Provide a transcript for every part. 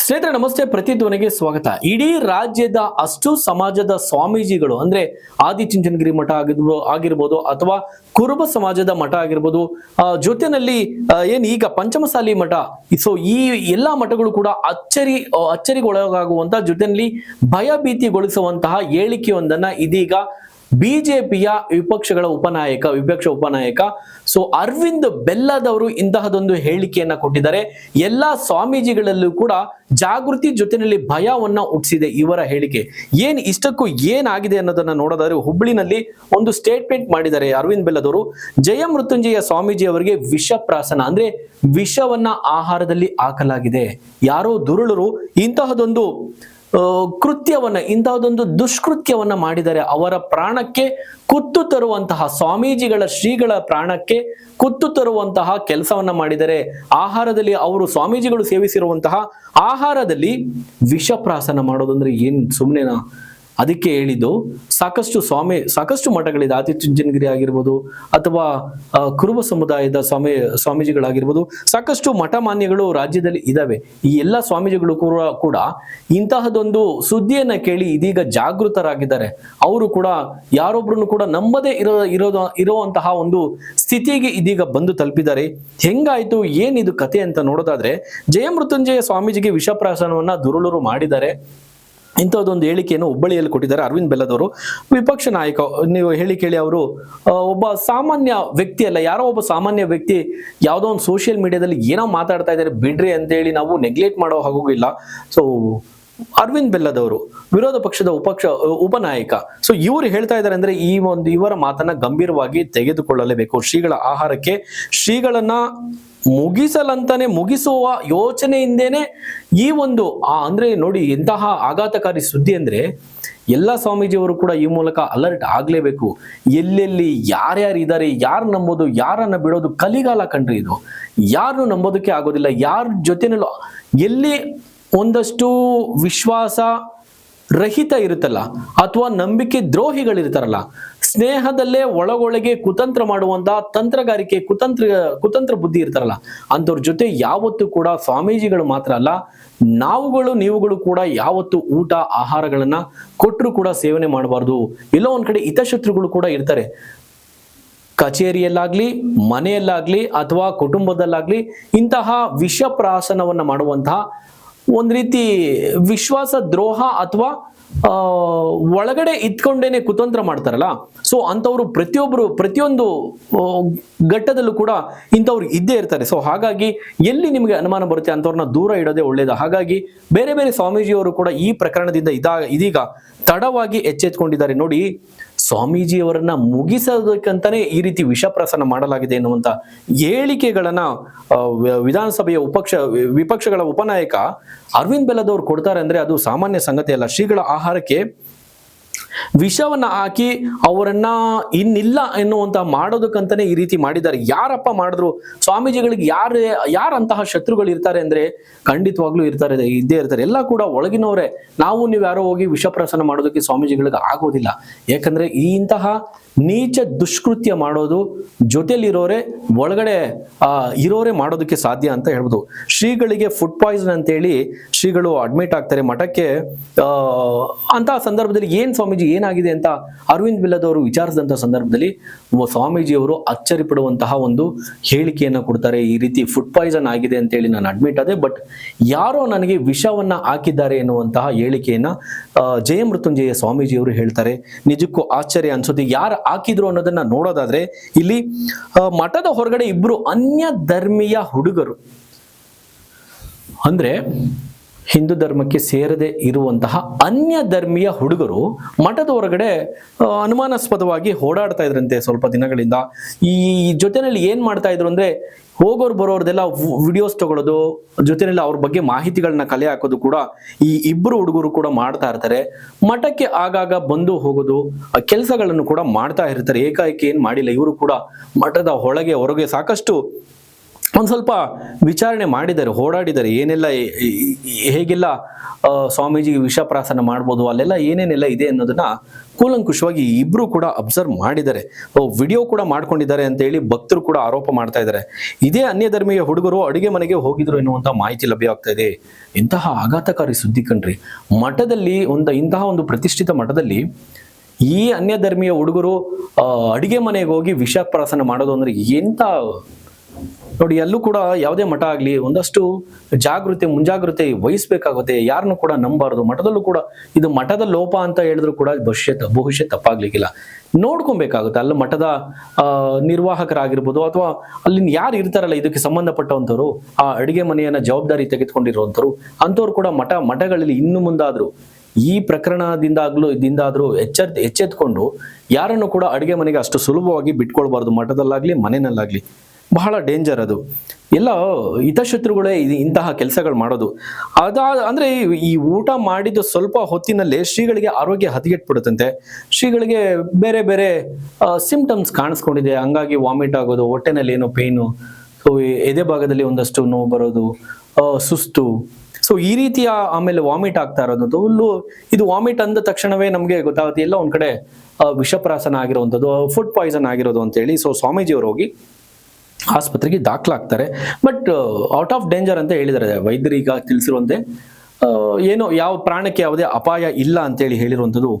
ಸ್ನೇಹಿತರೆ ನಮಸ್ತೆ, ಪ್ರತಿಧ್ವನಿಗೆ ಸ್ವಾಗತ. ಇಡೀ ರಾಜ್ಯದ ಅಷ್ಟು ಸಮಾಜದ ಸ್ವಾಮೀಜಿಗಳು ಅಂದ್ರೆ ಆದಿಚುಂಚನಗಿರಿ ಮಠ ಆಗಿರ್ಬೋದು ಅಥವಾ ಕುರುಬ ಸಮಾಜದ ಮಠ ಆಗಿರ್ಬೋದು, ಜೊತೆನಲ್ಲಿ ಏನ್ ಈಗ ಪಂಚಮಸಾಲಿ ಮಠ, ಸೊ ಈ ಎಲ್ಲಾ ಮಠಗಳು ಕೂಡ ಅಚ್ಚರಿಗೆ ಒಳಗಾಗುವಂತಹ ಜೊತೆಯಲ್ಲಿ ಭಯ ಭೀತಿಗೊಳಿಸುವಂತಹ ಹೇಳಿಕೆಯೊಂದನ್ನ ಇದೀಗ ಬಿಜೆಪಿಯ ವಿಪಕ್ಷ ಉಪನಾಯಕ ಸೊ ಅರವಿಂದ್ ಬೆಲ್ಲದವರು ಇಂತಹದೊಂದು ಹೇಳಿಕೆಯನ್ನ ಕೊಟ್ಟಿದ್ದಾರೆ. ಎಲ್ಲಾ ಸ್ವಾಮೀಜಿಗಳಲ್ಲೂ ಕೂಡ ಜಾಗೃತಿ ಜೊತೆಯಲ್ಲಿ ಭಯವನ್ನ ಹುಟ್ಟಿಸಿದೆ ಇವರ ಹೇಳಿಕೆ. ಇಷ್ಟಕ್ಕೂ ಏನಾಗಿದೆ ಅನ್ನೋದನ್ನ ನೋಡೋದಾದ್ರೆ, ಹುಬ್ಬಳ್ಳಿನಲ್ಲಿ ಒಂದು ಸ್ಟೇಟ್ಮೆಂಟ್ ಮಾಡಿದ್ದಾರೆ ಅರವಿಂದ್ ಬೆಲ್ಲದವರು. ಜಯಮೃತ್ಯುಂಜಯ ಸ್ವಾಮೀಜಿ ಅವರಿಗೆ ವಿಷಪ್ರಾಶನ ಅಂದ್ರೆ ವಿಷವನ್ನ ಆಹಾರದಲ್ಲಿ ಹಾಕಲಾಗಿದೆ. ಯಾರೋ ದುರುಳರು ಇಂತಹದೊಂದು ಇಂತಹದೊಂದು ದುಷ್ಕೃತ್ಯವನ್ನ ಮಾಡಿದ್ದಾರೆ. ಅವರ ಪ್ರಾಣಕ್ಕೆ ಕುತ್ತು ತರುವಂತಹ ಶ್ರೀಗಳ ಪ್ರಾಣಕ್ಕೆ ಕುತ್ತು ತರುವಂತಹ ಕೆಲಸವನ್ನ ಮಾಡಿದ್ದಾರೆ. ಆಹಾರದಲ್ಲಿ ಅವರು ಸ್ವಾಮೀಜಿಗಳು ಸೇವಿಸಿರುವಂತಹ ಆಹಾರದಲ್ಲಿ ವಿಷಪ್ರಾಶನ ಮಾಡೋದಂದ್ರೆ ಏನ್ ಸುಮ್ಮನೆನಾ? ಅದಕ್ಕೆ ಹೇಳಿದ್ದು ಸಾಕಷ್ಟು ಮಠಗಳಿದೆ. ಆದಿಚುಂಚನಗಿರಿ ಆಗಿರ್ಬೋದು ಅಥವಾ ಕುರುಬ ಸಮುದಾಯದ ಸ್ವಾಮೀಜಿಗಳಾಗಿರ್ಬೋದು, ಸಾಕಷ್ಟು ಮಠ ಮಾನ್ಯಗಳು ರಾಜ್ಯದಲ್ಲಿ ಇದಾವೆ. ಈ ಎಲ್ಲ ಸ್ವಾಮೀಜಿಗಳು ಕೂಡ ಇಂತಹದೊಂದು ಸುದ್ದಿಯನ್ನ ಕೇಳಿ ಇದೀಗ ಜಾಗೃತರಾಗಿದ್ದಾರೆ. ಅವರು ಕೂಡ ಯಾರೊಬ್ರನ್ನು ಕೂಡ ನಂಬದೇ ಇರುವಂತಹ ಒಂದು ಸ್ಥಿತಿಗೆ ಇದೀಗ ಬಂದು ತಲುಪಿದ್ದಾರೆ. ಹೆಂಗಾಯ್ತು, ಏನಿದು ಕತೆ ಅಂತ ನೋಡೋದಾದ್ರೆ, ಜಯಮೃತ್ಯುಂಜಯ ಸ್ವಾಮೀಜಿಗೆ ವಿಷಪ್ರಾಶನವನ್ನ ದುರುಳರು ಮಾಡಿದ್ದಾರೆ. ಇಂಥದ್ದೊಂದು ಹೇಳಿಕೆಯನ್ನು ಹುಬ್ಬಳ್ಳಿಯಲ್ಲಿ ಕೊಟ್ಟಿದ್ದಾರೆ ಅರವಿಂದ್ ಬೆಲ್ಲದವರು. ವಿಪಕ್ಷ ನಾಯಕ, ನೀವು ಹೇಳಿ ಕೇಳಿ, ಅವರು ಒಬ್ಬ ಸಾಮಾನ್ಯ ವ್ಯಕ್ತಿ ಅಲ್ಲ, ಯಾರೋ ಒಬ್ಬ ಸಾಮಾನ್ಯ ವ್ಯಕ್ತಿ ಯಾವುದೋ ಒಂದು ಸೋಷಿಯಲ್ ಮೀಡಿಯಾದಲ್ಲಿ ಏನೋ ಮಾತಾಡ್ತಾ ಇದ್ದಾರೆ ಬಿಡ್ರಿ ಅಂತೇಳಿ ನಾವು ನೆಗ್ಲೆಕ್ಟ್ ಮಾಡೋ ಹಾಗೋಗಿಲ್ಲ. ಸೊ ಅರವಿಂದ್ ಬೆಲ್ಲದವರು ವಿರೋಧ ಪಕ್ಷದ ಉಪನಾಯಕ, ಸೊ ಇವರು ಹೇಳ್ತಾ ಇದ್ದಾರೆ ಅಂದ್ರೆ ಇವರ ಮಾತನ್ನ ಗಂಭೀರವಾಗಿ ತೆಗೆದುಕೊಳ್ಳಲೇಬೇಕು. ಶ್ರೀಗಳ ಆಹಾರಕ್ಕೆ ಶ್ರೀಗಳನ್ನ ಮುಗಿಸುವ ಯೋಚನೆಯಿಂದೇನೆ ಈ ಒಂದು ಅಂದ್ರೆ ನೋಡಿ, ಎಂತಹ ಆಘಾತಕಾರಿ ಸುದ್ದಿ ಅಂದ್ರೆ ಎಲ್ಲ ಸ್ವಾಮೀಜಿಯವರು ಕೂಡ ಈ ಮೂಲಕ ಅಲರ್ಟ್ ಆಗ್ಲೇಬೇಕು. ಎಲ್ಲೆಲ್ಲಿ ಯಾರ್ಯಾರು ಇದ್ದಾರೆ, ಯಾರು ನಂಬೋದು ಯಾರನ್ನ ಬಿಡೋದು ಕಲಿಗಾಲ ಕಣ್ರಿ ಇದು. ಯಾರನ್ನು ನಂಬೋದಕ್ಕೆ ಆಗೋದಿಲ್ಲ. ಯಾರ ಜೊತೆನಲ್ಲೂ ಎಲ್ಲಿ ಒಂದಷ್ಟು ವಿಶ್ವಾಸ ರಹಿತ ಇರುತ್ತಲ್ಲ, ಅಥವಾ ನಂಬಿಕೆ ದ್ರೋಹಿಗಳಿರ್ತಾರಲ್ಲ, ಸ್ನೇಹದಲ್ಲೇ ಒಳಗೊಳಗೆ ಕುತಂತ್ರ ಮಾಡುವಂತಹ ತಂತ್ರಗಾರಿಕೆ ಕುತಂತ್ರ ಬುದ್ಧಿ ಇರ್ತಾರಲ್ಲ, ಅಂತವ್ರ ಜೊತೆ ಯಾವತ್ತೂ ಕೂಡ ಸ್ವಾಮೀಜಿಗಳು ಮಾತ್ರ ಅಲ್ಲ, ನೀವುಗಳು ಕೂಡ ಯಾವತ್ತು ಊಟ ಆಹಾರಗಳನ್ನ ಕೊಟ್ಟರು ಕೂಡ ಸೇವನೆ ಮಾಡಬಾರ್ದು. ಎಲ್ಲೋ ಒಂದ್ ಕಡೆ ಹಿತಶತ್ರುಗಳು ಕೂಡ ಇರ್ತಾರೆ. ಕಚೇರಿಯಲ್ಲಾಗ್ಲಿ, ಮನೆಯಲ್ಲಾಗ್ಲಿ ಅಥವಾ ಕುಟುಂಬದಲ್ಲಾಗ್ಲಿ ಇಂತಹ ವಿಷಪ್ರಾಶನವನ್ನ ಮಾಡುವಂತಹ ಒಂದ್ ರೀತಿ ವಿಶ್ವಾಸ ದ್ರೋಹ ಅಥವಾ ಒಳಗಡೆ ಇತ್ಕೊಂಡೇನೆ ಕುತಂತ್ರ ಮಾಡ್ತಾರಲ್ಲ, ಸೊ ಅಂತವ್ರು ಪ್ರತಿಯೊಂದು ಘಟ್ಟದಲ್ಲೂ ಕೂಡ ಇಂಥವ್ರು ಇದ್ದೇ ಇರ್ತಾರೆ. ಸೊ ಹಾಗಾಗಿ ಎಲ್ಲಿ ನಿಮಗೆ ಅನುಮಾನ ಬರುತ್ತೆ ಅಂತವ್ರನ್ನ ದೂರ ಇಡೋದೇ ಒಳ್ಳೇದು. ಹಾಗಾಗಿ ಬೇರೆ ಬೇರೆ ಸ್ವಾಮೀಜಿಯವರು ಕೂಡ ಈ ಪ್ರಕರಣದಿಂದ ಇದೀಗ ತಡವಾಗಿ ಎಚ್ಚೆತ್ಕೊಂಡಿದ್ದಾರೆ. ನೋಡಿ, ಸ್ವಾಮೀಜಿಯವರನ್ನ ಮುಗಿಸೋದಕ್ಕಂತಾನೆ ಈ ರೀತಿ ವಿಷಪ್ರಾಶನ ಮಾಡಲಾಗಿದೆ ಎನ್ನುವಂತ ಹೇಳಿಕೆಗಳನ್ನ ವಿಧಾನಸಭೆಯ ವಿಪಕ್ಷಗಳ ಉಪನಾಯಕ ಅರವಿಂದ್ ಬೆಲ್ಲದವರು ಕೊಡ್ತಾರೆ ಅಂದ್ರೆ ಅದು ಸಾಮಾನ್ಯ ಸಂಗತಿ ಅಲ್ಲ. ಶ್ರೀಗಳ ಆಹಾರಕ್ಕೆ ವಿಷವನ್ನ ಹಾಕಿ ಅವರನ್ನ ಇನ್ನಿಲ್ಲ ಎನ್ನುವಂತ ಮಾಡೋದಕ್ಕಂತಾನೆ ಈ ರೀತಿ ಮಾಡಿದ್ದಾರೆ. ಯಾರಪ್ಪ ಮಾಡಿದ್ರು? ಸ್ವಾಮೀಜಿಗಳಿಗೆ ಯಾರಂತಹ ಶತ್ರುಗಳು ಇರ್ತಾರೆ ಅಂದ್ರೆ ಖಂಡಿತವಾಗ್ಲೂ ಇದ್ದೇ ಇರ್ತಾರೆ. ಎಲ್ಲ ಕೂಡ ಒಳಗಿನವರೇ. ನೀವು ಯಾರೋ ಹೋಗಿ ವಿಷಪ್ರಾಶನ ಮಾಡೋದಕ್ಕೆ ಸ್ವಾಮೀಜಿಗಳಿಗೆ ಆಗೋದಿಲ್ಲ. ಯಾಕಂದ್ರೆ ಇಂತಹ ನೀಚ ದುಷ್ಕೃತ್ಯ ಮಾಡೋದು ಜೊತೆಲಿರೋರೆ, ಒಳಗಡೆ ಇರೋರೆ ಮಾಡೋದಕ್ಕೆ ಸಾಧ್ಯ ಅಂತ ಹೇಳ್ಬೋದು. ಶ್ರೀಗಳಿಗೆ ಫುಡ್ ಪಾಯ್ಸನ್ ಅಂತೇಳಿ ಶ್ರೀಗಳು ಅಡ್ಮಿಟ್ ಆಗ್ತಾರೆ ಮಠಕ್ಕೆ. ಅಂತಹ ಸಂದರ್ಭದಲ್ಲಿ ಸ್ವಾಮೀಜಿ ಏನಾಗಿದೆ ಅಂತ ಅರವಿಂದ್ ಬೆಲ್ಲದವರು ವಿಚಾರಿಸಿದಂತಹ ಸಂದರ್ಭದಲ್ಲಿ ಸ್ವಾಮೀಜಿಯವರು ಅಚ್ಚರಿ ಪಡುವಂತಹ ಒಂದು ಹೇಳಿಕೆಯನ್ನ ಕೊಡ್ತಾರೆ. ಈ ರೀತಿ ಫುಡ್ ಪಾಯ್ಸನ್ ಆಗಿದೆ ಅಂತೇಳಿ ನಾನು ಅಡ್ಮಿಟ್ ಆದೆ, ಬಟ್ ಯಾರೋ ನನಗೆ ವಿಷವನ್ನ ಹಾಕಿದ್ದಾರೆ ಎನ್ನುವಂತಹ ಹೇಳಿಕೆಯನ್ನ ಜಯಮೃತ್ಯುಂಜಯ ಸ್ವಾಮೀಜಿಯವರು ಹೇಳ್ತಾರೆ. ನಿಜಕ್ಕೂ ಆಶ್ಚರ್ಯ ಅನ್ಸುತ್ತೆ. ಯಾರು ಹಾಕಿದ್ರು ಅನ್ನೋದನ್ನ ನೋಡೋದಾದ್ರೆ, ಇಲ್ಲಿ ಮಠದ ಹೊರಗಡೆ ಇಬ್ರು ಅನ್ಯ ಧರ್ಮೀಯ ಹುಡುಗರು, ಅಂದ್ರೆ ಹಿಂದೂ ಧರ್ಮಕ್ಕೆ ಸೇರದೆ ಇರುವಂತಹ ಅನ್ಯ ಧರ್ಮೀಯ ಹುಡುಗರು ಮಠದ ಹೊರಗಡೆ ಅನುಮಾನಾಸ್ಪದವಾಗಿ ಓಡಾಡ್ತಾ ಇದ್ರಂತೆ ಸ್ವಲ್ಪ ದಿನಗಳಿಂದ. ಈ ಜೊತೆನಲ್ಲಿ ಏನ್ ಮಾಡ್ತಾ ಇದ್ರು ಅಂದ್ರೆ, ಹೋಗೋರು ಬರೋರ್ದೆಲ್ಲ ವಿಡಿಯೋಸ್ ತಗೊಳ್ಳೋದು, ಜೊತೆನಲ್ಲಿ ಅವ್ರ ಬಗ್ಗೆ ಮಾಹಿತಿಗಳನ್ನ ಕಲೆ ಹಾಕೋದು ಕೂಡ ಈ ಇಬ್ರು ಹುಡುಗರು ಕೂಡ ಮಾಡ್ತಾ ಇರ್ತಾರೆ. ಮಠಕ್ಕೆ ಆಗಾಗ ಬಂದು ಹೋಗೋದು ಕೆಲಸಗಳನ್ನು ಕೂಡ ಮಾಡ್ತಾ ಇರ್ತಾರೆ. ಏಕಾಏಕಿ ಏನ್ ಮಾಡಿಲ್ಲ. ಇವರು ಕೂಡ ಮಠದ ಹೊರಗೆ ಸಾಕಷ್ಟು ಒಂದು ಸ್ವಲ್ಪ ವಿಚಾರಣೆ ಮಾಡಿದ್ದಾರೆ, ಓಡಾಡಿದ್ದಾರೆ, ಏನೆಲ್ಲ ಹೇಗೆಲ್ಲ ಸ್ವಾಮೀಜಿಗೆ ವಿಷಪ್ರಾಸನ ಮಾಡ್ಬೋದು, ಅಲ್ಲೆಲ್ಲ ಏನೇನೆಲ್ಲ ಇದೆ ಅನ್ನೋದನ್ನ ಕೂಲಂಕುಷವಾಗಿ ಇಬ್ರು ಕೂಡ ಅಬ್ಸರ್ವ್ ಮಾಡಿದ್ದಾರೆ, ವಿಡಿಯೋ ಕೂಡ ಮಾಡ್ಕೊಂಡಿದ್ದಾರೆ ಅಂತ ಹೇಳಿ ಭಕ್ತರು ಕೂಡ ಆರೋಪ ಮಾಡ್ತಾ ಇದ್ದಾರೆ. ಇದೇ ಅನ್ಯ ಧರ್ಮೀಯ ಹುಡುಗರು ಅಡುಗೆ ಮನೆಗೆ ಹೋಗಿದ್ರು ಎನ್ನುವಂತ ಮಾಹಿತಿ ಲಭ್ಯವಾಗ್ತಾ ಇದೆ. ಇಂತಹ ಆಘಾತಕಾರಿ ಸುದ್ದಿ ಕಣ್ರಿ. ಮಠದಲ್ಲಿ ಇಂತಹ ಒಂದು ಪ್ರತಿಷ್ಠಿತ ಮಠದಲ್ಲಿ ಈ ಅನ್ಯ ಧರ್ಮೀಯ ಹುಡುಗರು ಅಡಿಗೆ ಮನೆಗೆ ಹೋಗಿ ವಿಷಪ್ರಾಸನ ಮಾಡೋದು ಅಂದ್ರೆ ಎಂತ ನೋಡಿ. ಅಲ್ಲೂ ಕೂಡ ಯಾವುದೇ ಮಠ ಆಗ್ಲಿ ಒಂದಷ್ಟು ಮುಂಜಾಗ್ರತೆ ವಹಿಸ್ಬೇಕಾಗುತ್ತೆ. ಯಾರನ್ನು ಕೂಡ ನಂಬಾರದು. ಮಠದಲ್ಲೂ ಕೂಡ ಇದು ಮಠದ ಲೋಪ ಅಂತ ಹೇಳಿದ್ರು ಕೂಡ ಬಹುಶಃ ತಪ್ಪಾಗ್ಲಿಕ್ಕಿಲ್ಲ. ನೋಡ್ಕೊಬೇಕಾಗುತ್ತೆ. ಅಲ್ಲಿ ಮಠದ ನಿರ್ವಾಹಕರಾಗಿರ್ಬೋದು ಅಥವಾ ಅಲ್ಲಿನ ಯಾರು ಇರ್ತಾರಲ್ಲ ಇದಕ್ಕೆ ಸಂಬಂಧಪಟ್ಟವಂಥವ್ರು, ಆ ಅಡಿಗೆ ಮನೆಯನ್ನ ಜವಾಬ್ದಾರಿ ತೆಗೆದುಕೊಂಡಿರುವಂಥವ್ರು, ಅಂಥವ್ರು ಕೂಡ ಮಠಗಳಲ್ಲಿ ಇನ್ನು ಮುಂದಾದ್ರು ಈ ಪ್ರಕರಣದಿಂದಾದ್ರೂ ಎಚ್ಚೆತ್ಕೊಂಡು ಯಾರನ್ನು ಕೂಡ ಅಡಿಗೆ ಮನೆಗೆ ಅಷ್ಟು ಸುಲಭವಾಗಿ ಬಿಟ್ಕೊಳ್ಬಾರ್ದು. ಮಠದಲ್ಲಾಗ್ಲಿ ಮನೆಯಲ್ಲಾಗ್ಲಿ ಬಹಳ ಡೇಂಜರ್ ಅದು. ಎಲ್ಲ ಹಿತಶತ್ರುಗಳೇ ಇಂತಹ ಕೆಲಸಗಳು ಮಾಡೋದು. ಅಂದ್ರೆ ಈ ಊಟ ಮಾಡಿದ ಸ್ವಲ್ಪ ಹೊತ್ತಿನಲ್ಲೇ ಶ್ರೀಗಳಿಗೆ ಆರೋಗ್ಯ ಹದಗೆಟ್ಬಿಡುತ್ತಂತೆ. ಶ್ರೀಗಳಿಗೆ ಬೇರೆ ಬೇರೆ ಸಿಂಪ್ಟಮ್ಸ್ ಕಾಣಿಸ್ಕೊಂಡಿದೆ. ಹಂಗಾಗಿ ವಾಮಿಟ್ ಆಗೋದು, ಹೊಟ್ಟೆನಲ್ಲಿ ಏನೋ ಪೇನು, ಸೊ ಎದೆ ಭಾಗದಲ್ಲಿ ಒಂದಷ್ಟು ನೋವು ಬರೋದು, ಸುಸ್ತು, ಸೊ ಈ ರೀತಿಯ ಆಮೇಲೆ ವಾಮಿಟ್ ಆಗ್ತಾ ಇರೋದು. ಇದು ವಾಮಿಟ್ ಅಂದ ತಕ್ಷಣವೇ ನಮಗೆ ಗೊತ್ತಾಗುತ್ತೆ ಎಲ್ಲ ಒಂದ್ ಕಡೆ ವಿಷಪ್ರಾಸನ ಆಗಿರುವಂಥದ್ದು, ಫುಡ್ ಪಾಯ್ಸನ್ ಆಗಿರೋದು ಅಂತ ಹೇಳಿ. ಸೊ ಸ್ವಾಮೀಜಿಯವರು ಹೋಗಿ ಆಸ್ಪತ್ರೆಗೆ ದಾಖಲಾಗ್ತಾರೆ. ಬಟ್ ಔಟ್ ಆಫ್ ಡೇಂಜರ್ ಅಂತ ಹೇಳಿದ್ದಾರೆ ವೈದ್ಯರು. ಈಗ ತಿಳಿಸಿರುವಂತೆ ಏನೋ ಯಾವ ಪ್ರಾಣಕ್ಕೆ ಯಾವುದೇ ಅಪಾಯ ಇಲ್ಲ ಅಂತೇಳಿ ಹೇಳಿರುವಂಥದ್ದು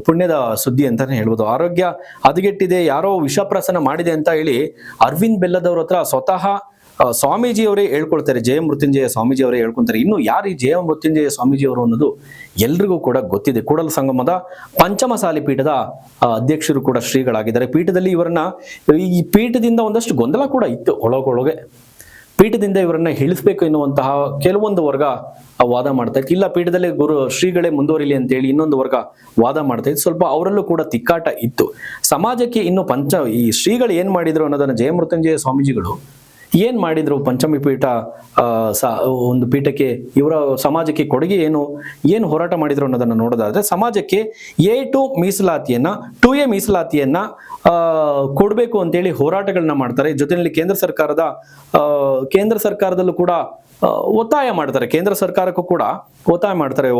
ಪುಣ್ಯದ ಸುದ್ದಿ ಅಂತಾನೆ ಹೇಳ್ಬೋದು. ಆರೋಗ್ಯ ಹದಗೆಟ್ಟಿದೆ, ಯಾರೋ ವಿಷಪ್ರಾಸನ ಮಾಡಿದೆ ಅಂತ ಹೇಳಿ ಅರವಿಂದ್ ಬೆಲ್ಲದವ್ರ ಹತ್ರ ಸ್ವತಃ ಸ್ವಾಮೀಜಿಯವರೇ ಹೇಳ್ಕೊಳ್ತಾರೆ. ಜಯ ಮೃತ್ಯುಂಜಯ ಸ್ವಾಮೀಜಿಯವರೇ ಹೇಳ್ಕೊಂತಾರೆ. ಇನ್ನು ಯಾರು ಈ ಜಯ ಮೃತ್ಯುಂಜಯ ಸ್ವಾಮೀಜಿಯವರು ಅನ್ನೋದು ಎಲ್ರಿಗೂ ಕೂಡ ಗೊತ್ತಿದೆ. ಕೂಡಲ ಸಂಗಮದ ಪಂಚಮಸಾಲಿ ಪೀಠದ ಅಧ್ಯಕ್ಷರು ಕೂಡ ಶ್ರೀಗಳಾಗಿದ್ದಾರೆ. ಪೀಠದಲ್ಲಿ ಈ ಪೀಠದಿಂದ ಒಂದಷ್ಟು ಗೊಂದಲ ಕೂಡ ಇತ್ತು ಒಳಗೊಳಗೆ. ಪೀಠದಿಂದ ಇವರನ್ನ ಇಳಿಸ್ಬೇಕು ಎನ್ನುವಂತಹ ಕೆಲವೊಂದು ವರ್ಗ ವಾದ ಮಾಡ್ತಾ ಇತ್ತು. ಇಲ್ಲ, ಪೀಠದಲ್ಲಿ ಶ್ರೀಗಳೇ ಮುಂದುವರಿಲಿ ಅಂತ ಹೇಳಿ ಇನ್ನೊಂದು ವರ್ಗ ವಾದ ಮಾಡ್ತಾ ಇತ್ತು. ಸ್ವಲ್ಪ ಅವರಲ್ಲೂ ಕೂಡ ತಿಕ್ಕಾಟ ಇತ್ತು. ಸಮಾಜಕ್ಕೆ ಇನ್ನು ಈ ಶ್ರೀಗಳು ಏನ್ ಮಾಡಿದ್ರು ಅನ್ನೋದನ್ನ ಜಯ ಮೃತ್ಯುಂಜಯ ಸ್ವಾಮೀಜಿಗಳು ಏನ್ ಮಾಡಿದ್ರು, ಪಂಚಮಿ ಪೀಠ ಒಂದು ಪೀಠಕ್ಕೆ ಇವರ ಸಮಾಜಕ್ಕೆ ಕೊಡುಗೆ ಏನು ಹೋರಾಟ ಮಾಡಿದ್ರು ಅನ್ನೋದನ್ನ ನೋಡೋದಾದ್ರೆ, ಸಮಾಜಕ್ಕೆ A2 ಮೀಸಲಾತಿಯನ್ನ 2A ಮೀಸಲಾತಿಯನ್ನ ಕೊಡ್ಬೇಕು ಅಂತೇಳಿ ಹೋರಾಟಗಳನ್ನ ಮಾಡ್ತಾರೆ. ಜೊತೆಯಲ್ಲಿ ಕೇಂದ್ರ ಸರ್ಕಾರದಲ್ಲೂ ಕೂಡ ಒತ್ತಾಯ ಮಾಡ್ತಾರೆ. ಕೇಂದ್ರ ಸರ್ಕಾರಕ್ಕೂ ಕೂಡ ಒತ್ತಾಯ ಮಾಡ್ತಾರೆ.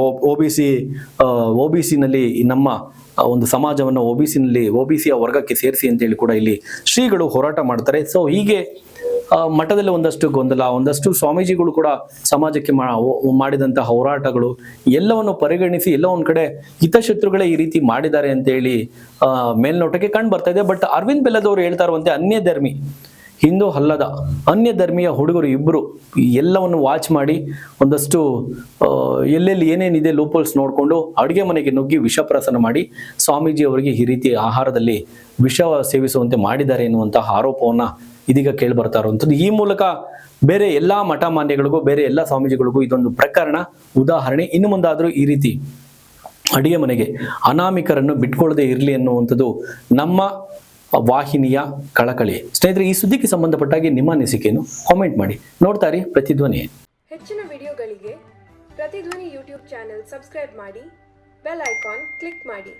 OBC-ನಲ್ಲಿ ನಮ್ಮ ಒಂದು ಸಮಾಜವನ್ನು OBC-ಯ ವರ್ಗಕ್ಕೆ ಸೇರಿಸಿ ಅಂತೇಳಿ ಕೂಡ ಇಲ್ಲಿ ಶ್ರೀಗಳು ಹೋರಾಟ ಮಾಡ್ತಾರೆ. ಸೊ ಹೀಗೆ ಮಠದಲ್ಲಿ ಒಂದಷ್ಟು ಗೊಂದಲ, ಒಂದಷ್ಟು ಸ್ವಾಮೀಜಿಗಳು ಕೂಡ ಸಮಾಜಕ್ಕೆ ಮಾಡಿದಂತಹ ಹೋರಾಟಗಳು ಎಲ್ಲವನ್ನು ಪರಿಗಣಿಸಿ ಎಲ್ಲ ಒಂದ್ ಕಡೆ ಹಿತಶತ್ರುಗಳೇ ಈ ರೀತಿ ಮಾಡಿದ್ದಾರೆ ಅಂತ ಹೇಳಿ ಮೇಲ್ನೋಟಕ್ಕೆ ಕಂಡು ಬರ್ತಾ ಇದೆ. ಬಟ್ ಅರವಿಂದ್ ಬೆಲ್ಲದವರು ಹೇಳ್ತಾ ಇರುವಂತೆ ಹಿಂದೂ ಅಲ್ಲದ ಅನ್ಯ ಧರ್ಮೀಯ ಹುಡುಗರು ಇಬ್ರು ಎಲ್ಲವನ್ನು ವಾಚ್ ಮಾಡಿ ಒಂದಷ್ಟು ಎಲ್ಲೆಲ್ಲಿ ಏನೇನಿದೆ ಲೂಪೋಲ್ಸ್ ನೋಡ್ಕೊಂಡು ಅಡುಗೆ ಮನೆಗೆ ನುಗ್ಗಿ ವಿಷಪ್ರಾಸನ ಮಾಡಿ ಸ್ವಾಮೀಜಿ ಅವರಿಗೆ ಈ ರೀತಿ ಆಹಾರದಲ್ಲಿ ವಿಷ ಸೇವಿಸುವಂತೆ ಮಾಡಿದ್ದಾರೆ ಎನ್ನುವಂತಹ ಆರೋಪವನ್ನ ಇದೀಗ ಕೇಳಿ ಬರ್ತಾ ಇರುವಂಥದ್ದು. ಈ ಮೂಲಕ ಬೇರೆ ಎಲ್ಲಾ ಮಠ ಮಾನ್ಯಗಳಿಗೂ ಬೇರೆ ಎಲ್ಲಾ ಸ್ವಾಮೀಜಿಗಳಿಗೂ ಇದೊಂದು ಪ್ರಕರಣ, ಉದಾಹರಣೆ. ಇನ್ನು ಮುಂದಾದ್ರೂ ಈ ರೀತಿ ಅಡಿಗೆ ಮನೆಗೆ ಅನಾಮಿಕರನ್ನು ಬಿಟ್ಕೊಳ್ಳದೆ ಇರಲಿ ಅನ್ನುವಂಥದ್ದು ನಮ್ಮ ವಾಹಿನಿಯ ಕಳಕಳಿ. ಸ್ನೇಹಿತರೆ, ಈ ಸುದ್ದಿಗೆ ಸಂಬಂಧಪಟ್ಟಾಗಿ ನಿಮ್ಮ ಅನಿಸಿಕೆಯನ್ನು ಕಾಮೆಂಟ್ ಮಾಡಿ. ನೋಡ್ತಾರೆ ಪ್ರತಿಧ್ವನಿ. ಹೆಚ್ಚಿನ ವಿಡಿಯೋಗಳಿಗೆ ಪ್ರತಿಧ್ವನಿ ಯೂಟ್ಯೂಬ್ ಚಾನೆಲ್ ಸಬ್ಸ್ಕ್ರೈಬ್ ಮಾಡಿ, ಬೆಲ್ ಐಕಾನ್ ಕ್ಲಿಕ್ ಮಾಡಿ.